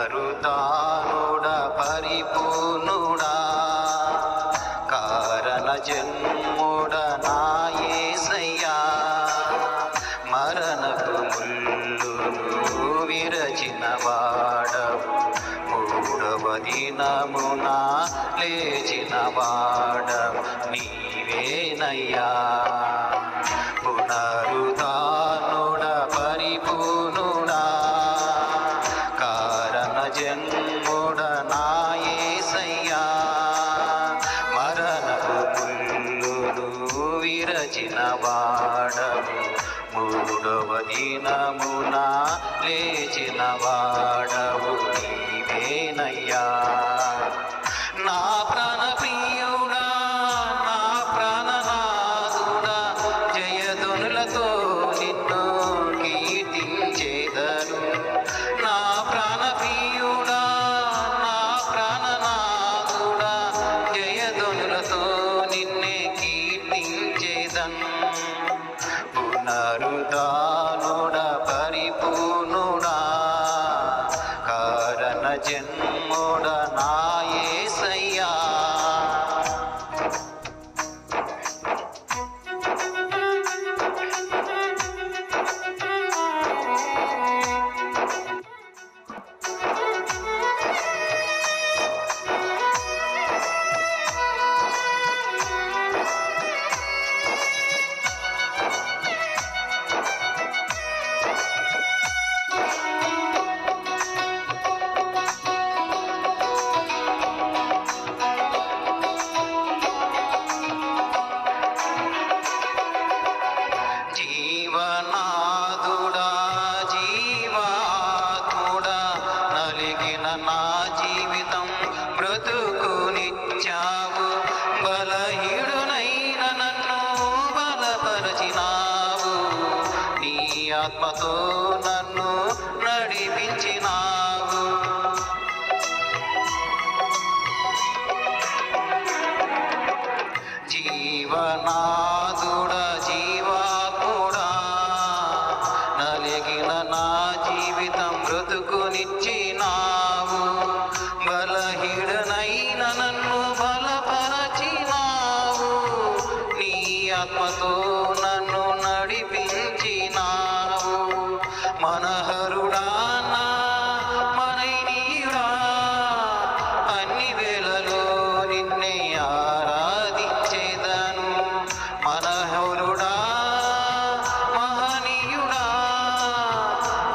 పునరుద్ధానుడ పరిపూర్ణుడా కారణ జన్ముడ నా యేసయ్యా మరణపు ముల్లును విరచిన వాడవు మూడవ దినమున లేచిన వాడవు నీవేనయ్యా పునరుద్ధానుడ పరిపూర్ణుడా కారణ జన్ముడ నా యేసయ్యా మరణపు ముల్లును విరచిన వాడవు మూడవ దినమున లేచిన వాడవు నీవేనయ్యా నా ప్రాణ ప్రియుడా నా ప్రాణనాథుడా జయధ్వనులతో నిన్ను కీర్తించేదను నా ప్రాణ ప్రియుడా నా ప్రాణనాథుడా జయధ్వనులతో నిన్నే కీర్తించేదను పునరుద్ధానుడ పరిపూర్ణుడా కారణ జన్ముడ నా యేసయ్యా జీవనాథుడా జీవాత్ముడా నలిగిన నా జీవితం బ్రతుకునిచ్చావు బలహీనునైన నన్ను బలపరచినావు నీ ఆత్మతో నన్ను నడిపించినావు జీవనాథుడా జీవాత్ముడా నలిగిన నా జీవితం బ్రతుకునిచ్చినావు బలహీనైన నన్ను బలపరచినావు నీ ఆత్మతో నన్ను నడిపించినావు మనహరుడా నా మనైనీయుడా అన్ని వేళలో నిన్నే ఆరాధించేదను మనహరుడా మహనీయుడా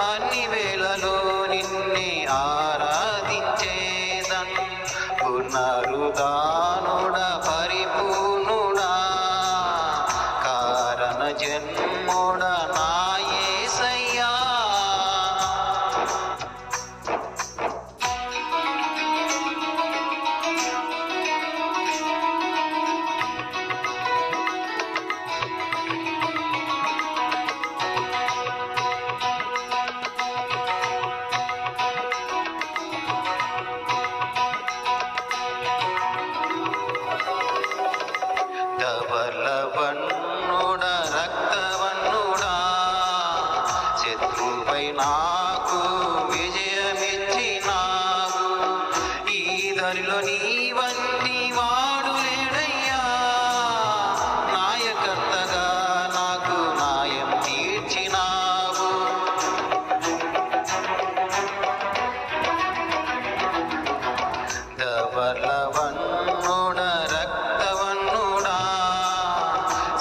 అన్ని వేళలో నిన్నే ఆరాధించేదను పునరుద్ధానుడ పరిపూర్ణుడా కారణ జన్ముడ నా యేసయ్యా ధవలవన్నుడ రక్తవన్నుడా శత్రుపై నాకు విజయమిచ్చినావు ఈ దారిలో నీ వంటి వాడు లేడయ్యా నాయకర్తగా నాకు న్యాయం తీర్చినావు ధవలవన్నుడ రక్తవన్నుడా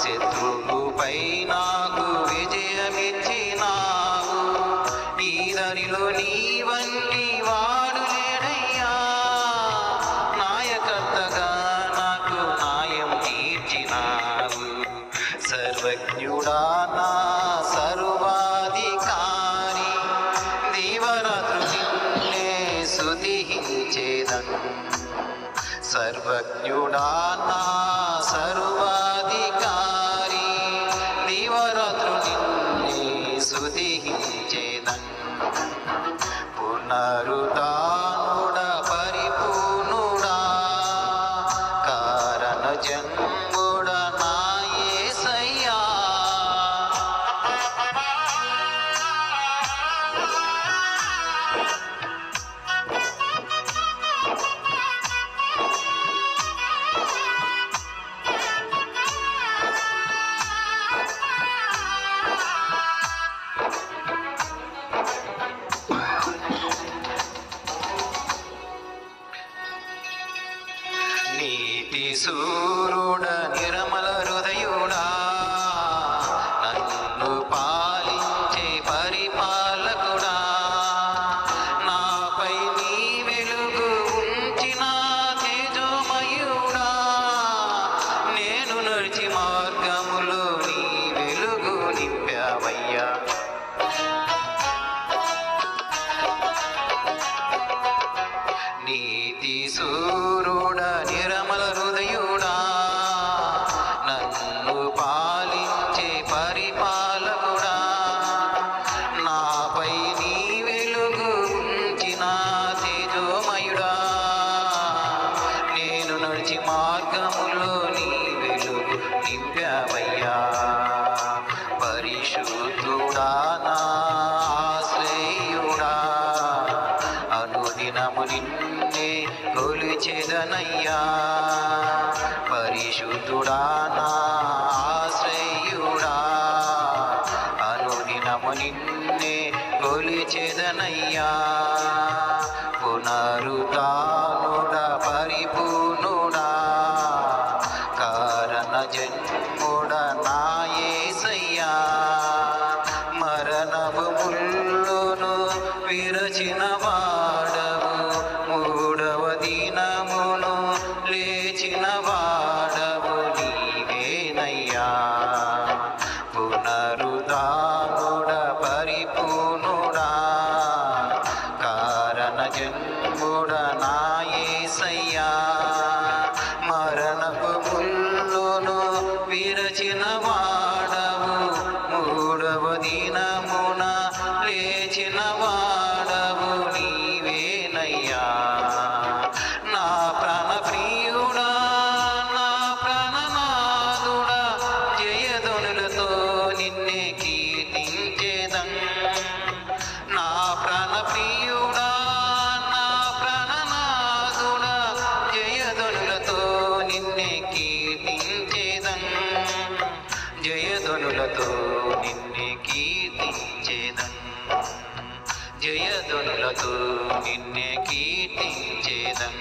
శత్రువుపై నాకు విజయమిచ్చినావు ఈ దారిలో నీ వంటి వాడు లేడయ్యా నాయకర్తగా నాకు న్యాయం తీర్చినావు సర్వజ్ఞుడా నా సర్వాధికారి దీవరాత్రులు నిన్నే స్తుతించేదను సర్వజ్ఞుడా నా సర్వాధికారి దీవరాత్రులు నిన్నే స్తుతించేదను పునరుద్ధానుడ పరిపూర్ణుడా కారణ జన్ముడ నా యేసయ్యా సూరుడ నిర్మల హృదయుడా నన్ను పాలించే పరిపాలకుడా నాపై నీ వెలుగు ఉంచిన తేజోమయుడా నేను నడిచి మార్గములో నీ వెలుగు నింపావయ్యా నీతి సూరుడ నిర్మల హృదయుడా నన్ను పాలించే పరిపాలకుడా నాపై నీ వెలుగు ఉంచిన తేజోమయుడా నేను నడిచి మార్గములో నీ వెలుగు నింపావయ్యా పరిశుద్ధుడా నా ఆశ్రయుడా అనుదినము నిన్నే కొలిచెదనయ్యా పరిశుద్ధుడా నా ఆశ్రయుడా అనుదినము నిన్నే కొలిచెదనయ్యా పునరుద్ధానుడా పరిపూర్ణుడా కారణ జన్ముడా నా యేసయ్యా మరణపు ముల్లును విరచిన వాడవు మూడవ దినమును లేచిన వాడవు నీవేనయ్యా పునరుద్ధానుడ పరిపూర్ణుడా కారణ జన్ముడ నా యేసయ్యా మరణపు ముల్లును విరచిన వాడవు మూడవ దినమున లేచిన వాడవు నీవేనయ్యా నా ప్రాణ ప్రియుడా నా ప్రాణనాథుడా జయధ్వనులతో నిన్నే కీర్తించేదం నా ప్రాణ ప్రియుడా నా ప్రాణనాథుడా జయధ్వనులతో నిన్నే కీర్తించేదం జయధ్వనులతో నిన్నే కీర్తించేదం జయధ్వనులతో నిన్నే కీర్తించేదం